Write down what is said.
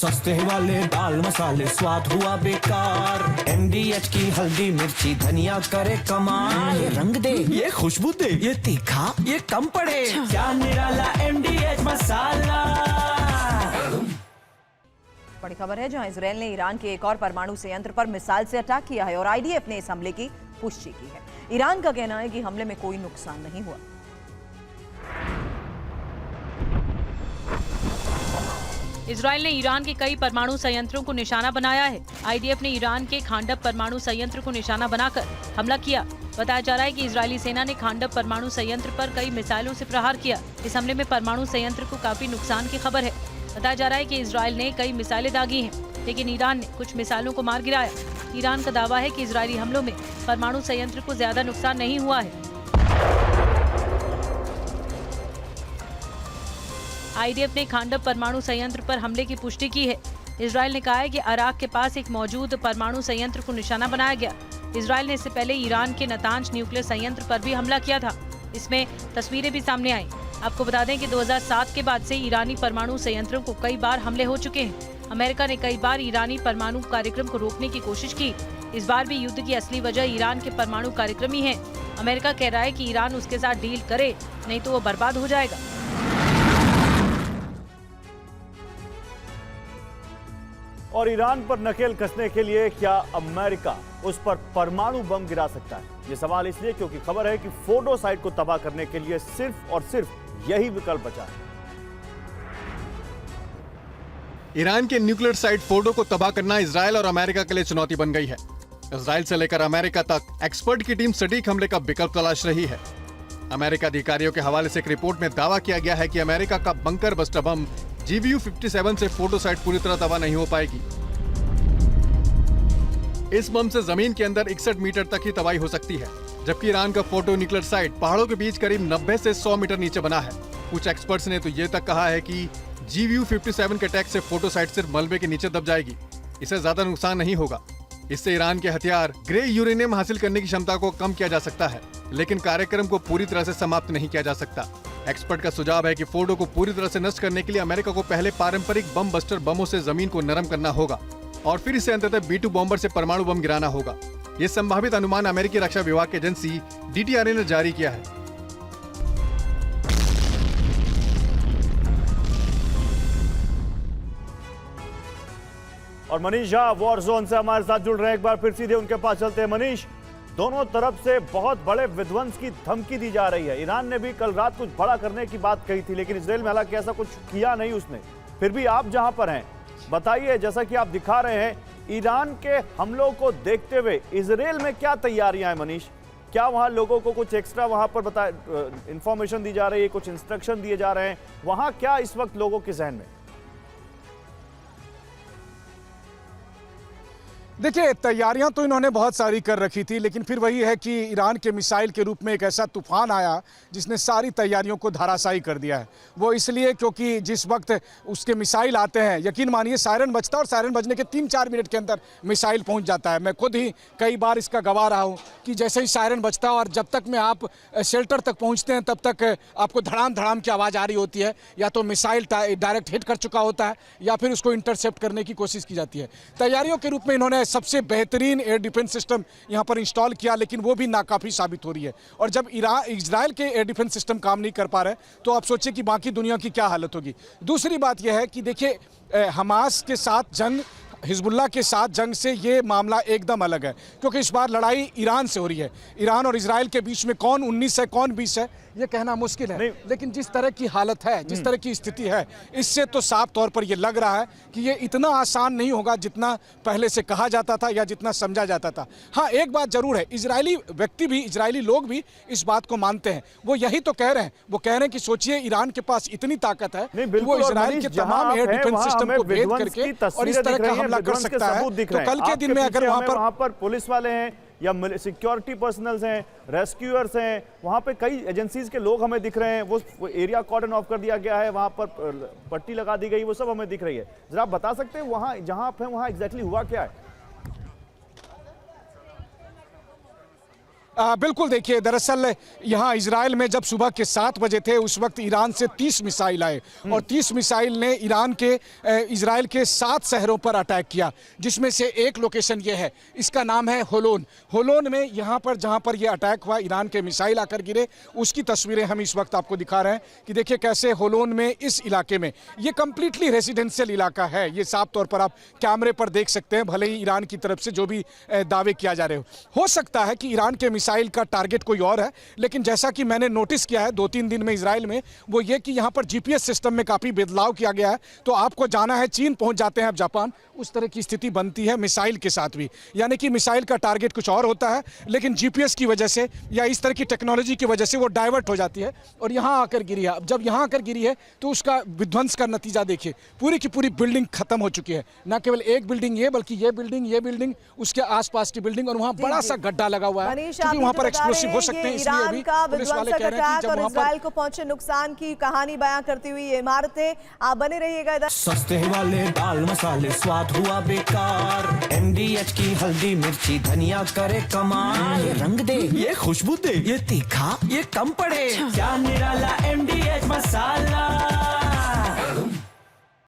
सस्ते वाले दाल मसाले स्वाद हुआ बेकार। MDH की हल्दी मिर्ची धनिया करे कमाल। ये रंग दे, ये खुशबू दे, ये तीखा, ये कम पड़े। क्या निराला MDH मसाला। बड़ी खबर है जहां इजरायल ने ईरान के एक और परमाणु संयंत्र पर मिसाइल से अटैक किया है और IDF ने इस हमले की पुष्टि की है। ईरान का कहना है कि हमले में कोई नुकसान नहीं हुआ। इजरायल ने ईरान के कई परमाणु संयंत्रों को निशाना बनाया है। IDF ने ईरान के खांडव परमाणु संयंत्र को निशाना बनाकर हमला किया। बताया जा रहा है कि इजरायली सेना ने खांडव परमाणु संयंत्र पर कई मिसाइलों से प्रहार किया। इस हमले में परमाणु संयंत्र को काफी नुकसान की खबर है। बताया जा रहा है कि इजरायल ने कई मिसाइलें दागी हैं, लेकिन ईरान ने कुछ मिसाइलों को मार गिराया। ईरान का दावा है कि इजरायली हमलों में परमाणु संयंत्र को ज्यादा नुकसान नहीं हुआ है। IDF ने खांडव परमाणु संयंत्र पर हमले की पुष्टि की है। इजरायल ने कहा है कि अराक के पास एक मौजूद परमाणु संयंत्र को निशाना बनाया गया। इजरायल ने इससे पहले ईरान के नतांज न्यूक्लियर संयंत्र पर भी हमला किया था। इसमें तस्वीरें भी सामने आई। आपको बता दें कि 2007 के बाद से ईरानी परमाणु संयंत्रों को कई बार हमले हो चुके हैं। अमेरिका ने कई बार ईरानी परमाणु कार्यक्रम को रोकने की कोशिश की। इस बार भी युद्ध की असली वजह ईरान के परमाणु कार्यक्रम ही है। अमेरिका कह रहा है कि ईरान उसके साथ डील करे, नहीं तो वो बर्बाद हो जाएगा। और ईरान पर नकेल कसने के लिए क्या अमेरिका उस पर परमाणु बम गिरा सकता है? ये सवाल इसलिए क्योंकि खबर है कि फोर्डो साइट को तबाह करने के लिए सिर्फ और सिर्फ यही विकल्प बचा है। ईरान के न्यूक्लियर साइट फोर्डो को तबाह करना इजरायल और अमेरिका के लिए चुनौती बन गई है। इजरायल से लेकर अमेरिका तक एक्सपर्ट की टीम सटीक हमले का विकल्प तलाश रही है। अमेरिका अधिकारियों के हवाले से एक रिपोर्ट में दावा किया गया है कि अमेरिका का बंकर बस्टर बम GBU-57 से फोर्डो साइट पूरी तरह तबाह नहीं हो पाएगी। इस बम से जमीन के अंदर 61 मीटर तक ही तबाही हो सकती है, जबकि ईरान का फोर्डो न्यूक्लियर साइट पहाड़ों के बीच करीब 90 से 100 मीटर नीचे बना है। कुछ एक्सपर्ट्स ने तो ये तक कहा है कि GBU-57 के अटैक से फोर्डो साइट सिर्फ मलबे के नीचे दब जाएगी, इसे ज्यादा नुकसान नहीं होगा। इससे ईरान के हथियार ग्रे यूरेनियम हासिल करने की क्षमता को कम किया जा सकता है, लेकिन कार्यक्रम को पूरी तरह से समाप्त नहीं किया जा सकता। एक्सपर्ट का सुझाव है कि फोर्डो को पूरी तरह से नष्ट करने के लिए अमेरिका को पहले पारंपरिक बम बस्टर बमों से जमीन को नरम करना होगा और फिर इसे अंततः B-2 बॉम्बर से परमाणु बम गिराना होगा। ये संभावित अनुमान अमेरिकी रक्षा विभाग की एजेंसी DTRA ने जारी किया है। और मनीष झा वॉर जोन से हमारे साथ जुड़ रहे हैं। एक बार फिर सीधे उनके पास चलते हैं। मनीष, दोनों तरफ से बहुत बड़े विध्वंस की धमकी दी जा रही है। ईरान ने भी कल रात कुछ बड़ा करने की बात कही थी, लेकिन इजरायल में हालांकि ऐसा कुछ किया नहीं उसने। फिर भी आप जहां पर हैं, बताइए, जैसा कि आप दिखा रहे हैं, ईरान के हमलों को देखते हुए इजरायल में क्या तैयारियां हैं मनीष? क्या वहां लोगों को कुछ एक्स्ट्रा वहां पर इंफॉर्मेशन दी जा रही है, कुछ इंस्ट्रक्शन दिए जा रहे हैं? वहां क्या इस वक्त लोगों के जहन में? देखिए, तैयारियां तो इन्होंने बहुत सारी कर रखी थी, लेकिन फिर वही है कि ईरान के मिसाइल के रूप में एक ऐसा तूफान आया जिसने सारी तैयारियों को धराशायी कर दिया है। वो इसलिए क्योंकि जिस वक्त उसके मिसाइल आते हैं, यकीन मानिए सायरन बजता है और सायरन बजने के 3-4 मिनट के अंदर मिसाइल पहुंच जाता है। मैं खुद ही कई बार इसका गवाह रहा हूं कि जैसे ही सायरन बजता है और जब तक में आप शेल्टर तक पहुँचते हैं तब तक आपको धड़ाम धड़ाम की आवाज़ आ रही होती है। या तो मिसाइल डायरेक्ट हिट कर चुका होता है या फिर उसको इंटरसेप्ट करने की कोशिश की जाती है। तैयारियों के रूप में इन्होंने सबसे बेहतरीन एयर डिफेंस सिस्टम यहां पर इंस्टॉल किया, लेकिन वो भी नाकाफी साबित हो रही है। और जब इजरायल के एयर डिफेंस सिस्टम काम नहीं कर पा रहे तो आप सोचिए कि बाकी दुनिया की क्या हालत होगी। दूसरी बात यह है कि देखिए, हमास के साथ जंग, हिजबुल्लाह के साथ जंग से ये मामला एकदम अलग है, क्योंकि इस बार लड़ाई ईरान से हो रही है। ईरान और इजरायल के बीच में कौन 19 है कौन 20 है ये कहना मुश्किल है, लेकिन जिस तरह की हालत है, जिस तरह की स्थिति है, इससे तो साफ तौर पर ये लग रहा है कि ये इतना आसान नहीं होगा जितना पहले से कहा जाता था या जितना समझा जाता था। हाँ, एक बात जरूर है, इजरायली व्यक्ति भी, इजरायली लोग भी इस बात को मानते हैं। वो यही तो कह रहे हैं, वो कह रहे हैं कि सोचिए ईरान के पास इतनी ताकत है कि वो इजरायल के तमाम एयर डिफेंस सिस्टम को भेद करके और इस तरह का हमला कर सकता है। तो कल के दिन में अगर वहां पर पुलिस वाले हैं या सिक्योरिटी पर्सनल्स हैं, रेस्क्यूअर्स हैं, वहां पे कई एजेंसीज के लोग हमें दिख रहे हैं। वो एरिया कॉर्डन ऑफ कर दिया गया है, वहां पर पट्टी लगा दी गई, वो सब हमें दिख रही है। जरा आप बता सकते हैं वहां जहां आप हैं वहां एग्जैक्टली हुआ क्या है? बिल्कुल, देखिए दरअसल यहाँ इजराइल में जब सुबह के 7 बजे थे उस वक्त ईरान से 30 मिसाइल आए और 30 मिसाइल ने इजराइल के 7 शहरों पर अटैक किया, जिसमें से एक लोकेशन ये है, इसका नाम है होलोन। होलोन में यहाँ पर जहाँ पर ये अटैक हुआ, ईरान के मिसाइल आकर गिरे, उसकी तस्वीरें हम इस वक्त आपको दिखा रहे हैं कि देखिए कैसे होलोन में इस इलाके में, ये कंप्लीटली रेजिडेंशियल इलाका है, ये साफ तौर पर आप कैमरे पर देख सकते हैं, भले ही ईरान की तरफ से जो भी दावे किया जा रहे हो सकता है कि ईरान के मिसाइल का टारगेट कोई और है, लेकिन जैसा कि मैंने नोटिस किया है 2-3 दिन में इजराइल में, वो ये कि यहाँ पर जीपीएस सिस्टम में काफ़ी बदलाव किया गया है। तो आपको जाना है चीन, पहुंच जाते हैं आप जापान, उस तरह की स्थिति बनती है मिसाइल के साथ भी, यानी कि मिसाइल का टारगेट कुछ और होता है, लेकिन जीपीएस की वजह से या इस तरह की टेक्नोलॉजी की वजह से वो डाइवर्ट हो जाती है और यहाँ आकर गिरी है। अब जब यहाँ आकर गिरी है तो उसका विध्वंस का नतीजा देखिए, पूरी की पूरी बिल्डिंग खत्म हो चुकी है, न केवल एक बिल्डिंग ये, बल्कि ये बिल्डिंग, उसके आसपास की बिल्डिंग, और वहाँ बड़ा सा गड्ढा लगा हुआ है क्योंकि वहाँ पर एक्सप्लोसिव हो सकते हैं, इसलिए अभी पुलिस वाले कह रहे हैं कि जब वहाँ पर इजराइल को पहुंचे नुकसान की कहानी बयां करती हुई ये इमारतें, आप बने रहिएगा इधर। सस्ते वाले दाल मसाले स्वाद हुआ बेकार, MDH की हल्दी मिर्ची धनिया करे कमाल, ये रंग दे, ये खुशबू दे, ये तीखा, ये कम पड़े, क्या निराला MDH मसाला।